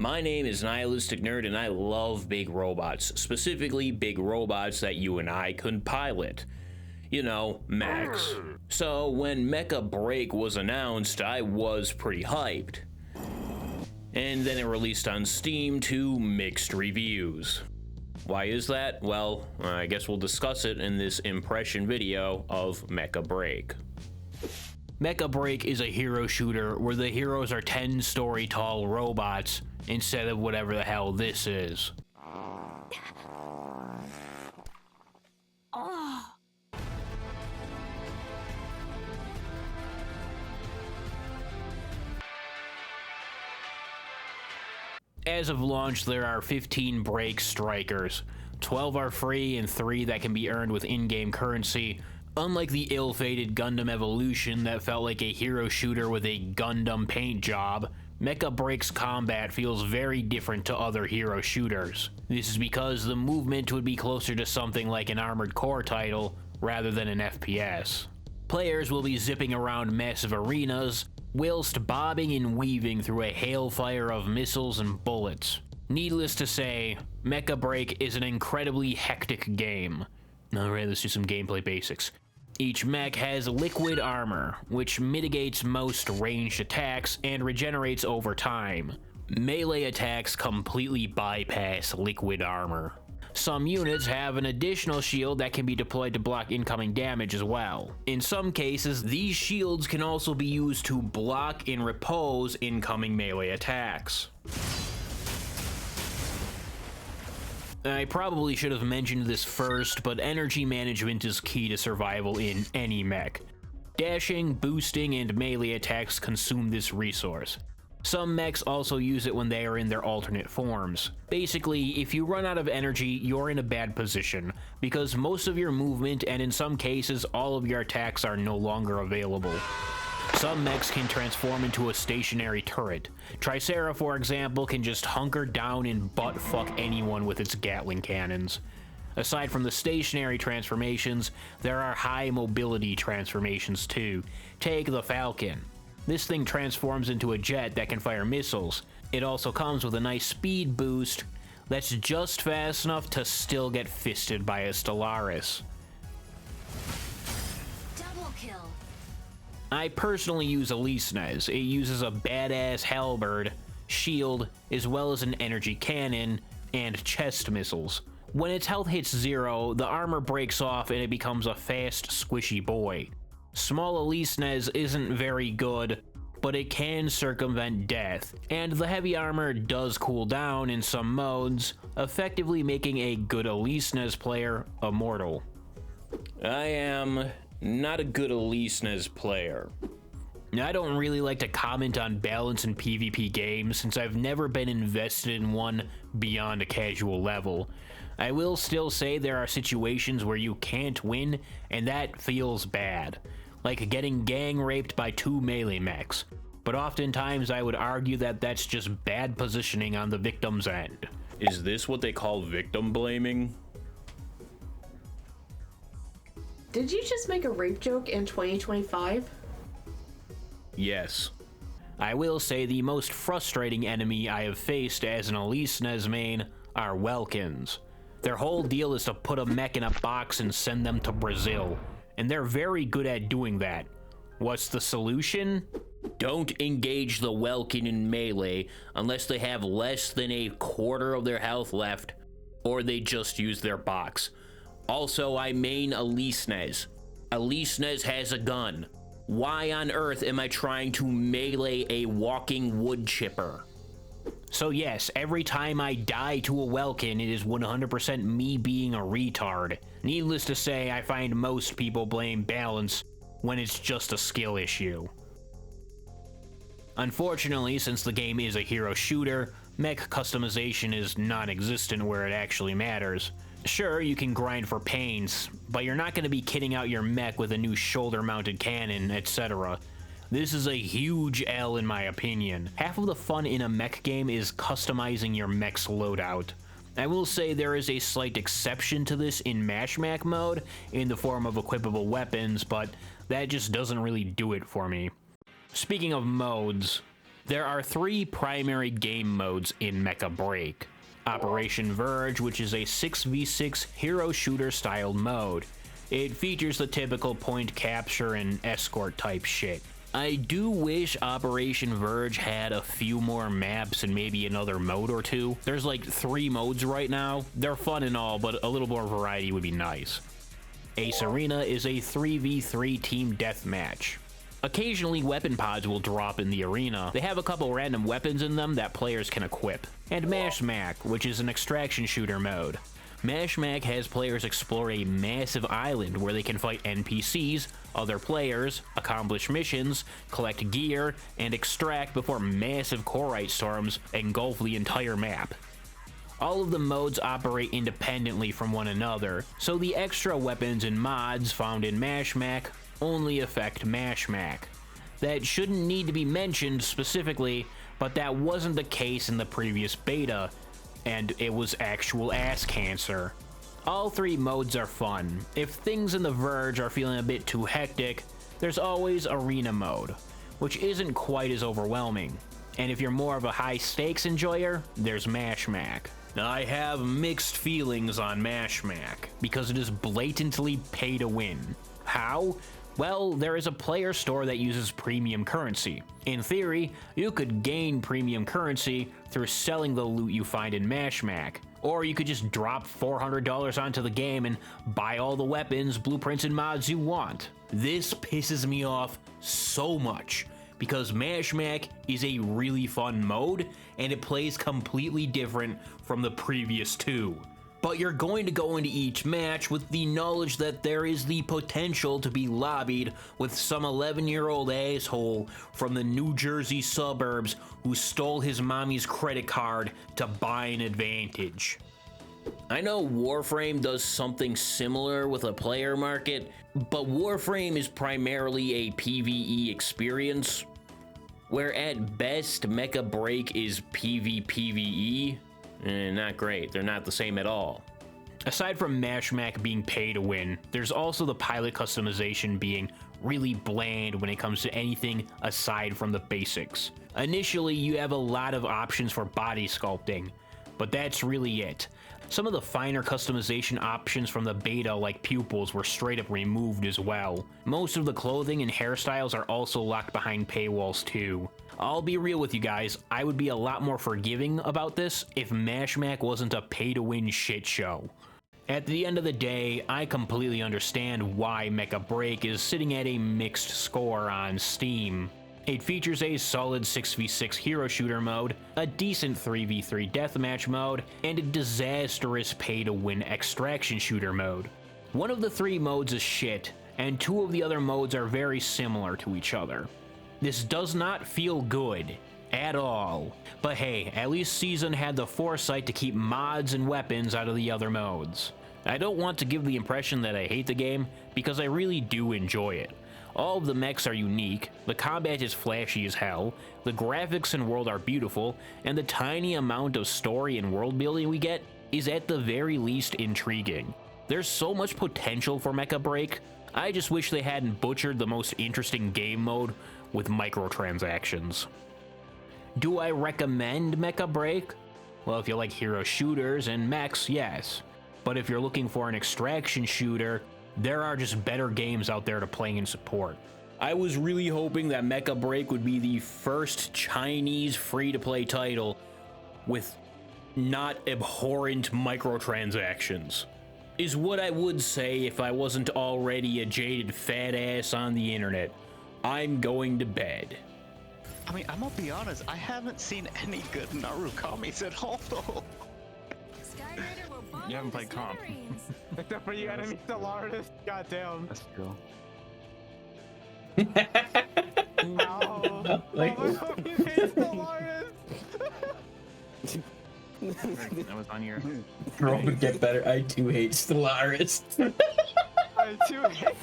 My name is Nihilistic Nerd and I love big robots, specifically big robots that you and I couldn't pilot. You know, mechs. So when Mecha Break was announced, I was pretty hyped. And then it released on Steam to mixed reviews. Why is that? Well, I guess we'll discuss it in this impression video of Mecha Break. Mecha Break is a hero shooter where the heroes are 10-story tall robots instead of whatever the hell this is. As of launch, there are 15 Break Strikers. 12 are free and 3 that can be earned with in-game currency. Unlike the ill-fated Gundam Evolution that felt like a hero shooter with a Gundam paint job, Mecha Break's combat feels very different to other hero shooters. This is because the movement would be closer to something like an Armored Core title rather than an FPS. Players will be zipping around massive arenas, whilst bobbing and weaving through a hailfire of missiles and bullets. Needless to say, Mecha Break is an incredibly hectic game. Alright, let's do some gameplay basics. Each mech has liquid armor, which mitigates most ranged attacks and regenerates over time. Melee attacks completely bypass liquid armor. Some units have an additional shield that can be deployed to block incoming damage as well. In some cases, these shields can also be used to block and repose incoming melee attacks. I probably should have mentioned this first, but energy management is key to survival in any mech. Dashing, boosting, and melee attacks consume this resource. Some mechs also use it when they are in their alternate forms. Basically, if you run out of energy, you're in a bad position, because most of your movement and in some cases all of your attacks are no longer available. Some mechs can transform into a stationary turret. Tricera, for example, can just hunker down and butt-fuck anyone with its Gatling cannons. Aside from the stationary transformations, there are high mobility transformations too. Take the Falcon. This thing transforms into a jet that can fire missiles. It also comes with a nice speed boost that's just fast enough to still get fisted by a Stellaris. Double kill. I personally use Alisnes. It uses a badass halberd, shield, as well as an energy cannon, and chest missiles. When its health hits 0, the armor breaks off and it becomes a fast, squishy boy. Small Alisnes isn't very good, but it can circumvent death, and the heavy armor does cool down in some modes, effectively making a good Alisnes player immortal. I am not a good Alisnes player. I don't really like to comment on balance in PvP games since I've never been invested in one beyond a casual level. I will still say there are situations where you can't win, and that feels bad. Like getting gang raped by 2 melee mechs. But oftentimes I would argue that that's just bad positioning on the victim's end. Is this what they call victim blaming? Did you just make a rape joke in 2025? Yes. I will say the most frustrating enemy I have faced as an Alisnes main are Welkins. Their whole deal is to put a mech in a box and send them to Brazil. And they're very good at doing that. What's the solution? Don't engage the Welkin in melee unless they have less than a quarter of their health left, or they just use their box. Also, I main Alisnes. Alisnes has a gun. Why on earth am I trying to melee a walking wood chipper? So yes, every time I die to a Welkin, it is 100% me being a retard. Needless to say, I find most people blame balance when it's just a skill issue. Unfortunately, since the game is a hero shooter, mech customization is non-existent where it actually matters. Sure, you can grind for paints, but you're not going to be kitting out your mech with a new shoulder-mounted cannon, etc. This is a huge L in my opinion. Half of the fun in a mech game is customizing your mech's loadout. I will say there is a slight exception to this in Mashmac mode, in the form of equipable weapons, but that just doesn't really do it for me. Speaking of modes, There are 3 primary game modes in Mecha Break. Operation Verge, which is a 6v6 hero shooter styled mode. It features the typical point capture and escort type shit. I do wish Operation Verge had a few more maps and maybe another mode or 2. There's like 3 modes right now. They're fun and all, but a little more variety would be nice. Ace Arena is a 3v3 team deathmatch. Occasionally weapon pods will drop in the arena. They have a couple random weapons in them that players can equip. And Mash Mac, which is an extraction shooter mode. Mash Mac has players explore a massive island where they can fight NPCs, other players, accomplish missions, collect gear, and extract before massive Corite storms engulf the entire map. All of the modes operate independently from one another, so the extra weapons and mods found in Mash Mac only affect Mash Mac. That shouldn't need to be mentioned specifically, but that wasn't the case in the previous beta, and it was actual ass cancer. All 3 modes are fun. If things in the Verge are feeling a bit too hectic, there's always Arena mode, which isn't quite as overwhelming. And if you're more of a high stakes enjoyer, there's Mash Mac. Now, I have mixed feelings on Mash Mac, because it is blatantly pay to win. How? Well, there is a player store that uses premium currency. In theory, you could gain premium currency through selling the loot you find in Mash Mac. Or you could just drop $400 onto the game and buy all the weapons, blueprints, and mods you want. This pisses me off so much, because Mash Mac is a really fun mode, and it plays completely different from the previous 2. But you're going to go into each match with the knowledge that there is the potential to be lobbied with some 11-year-old asshole from the New Jersey suburbs who stole his mommy's credit card to buy an advantage. I know Warframe does something similar with a player market, but Warframe is primarily a PvE experience, where at best Mecha Break is PvPvE. Not great. They're not the same at all. Aside from Mash Mac being pay to win, there's also the pilot customization being really bland when it comes to anything aside from the basics. Initially, you have a lot of options for body sculpting, but that's really it. Some of the finer customization options from the beta, like pupils, were straight up removed as well. Most of the clothing and hairstyles are also locked behind paywalls too. I'll be real with you guys, I would be a lot more forgiving about this if Mash Mac wasn't a pay-to-win shit show. At the end of the day, I completely understand why Mecha Break is sitting at a mixed score on Steam. It features a solid 6v6 hero shooter mode, a decent 3v3 deathmatch mode, and a disastrous pay-to-win extraction shooter mode. One of the 3 modes is shit, and 2 of the other modes are very similar to each other. This does not feel good at all, but hey, at least Season had the foresight to keep mods and weapons out of the other modes. I don't want to give the impression that I hate the game, because I really do enjoy it. All of the mechs are unique, the combat is flashy as hell, the graphics and world are beautiful, and the tiny amount of story and world building we get is at the very least intriguing. There's so much potential for Mecha Break. I just wish they hadn't butchered the most interesting game mode with microtransactions. Do I recommend Mecha Break? Well, if you like hero shooters and mechs, yes. But if you're looking for an extraction shooter, there are just better games out there to play and support. I was really hoping that Mecha Break would be the first Chinese free-to-play title with not abhorrent microtransactions, is what I would say if I wasn't already a jaded fat ass on the internet. I'm going to bed. I mean, I'm gonna be honest, I haven't seen any good Narukamis at all, though. You haven't played comp. Except for you enemy Stellaris. Goddamn. That's true. No. Like- Oh my God, you hate Stellaris. That was on your. Roll to get better. I too hate Stellaris. I too hate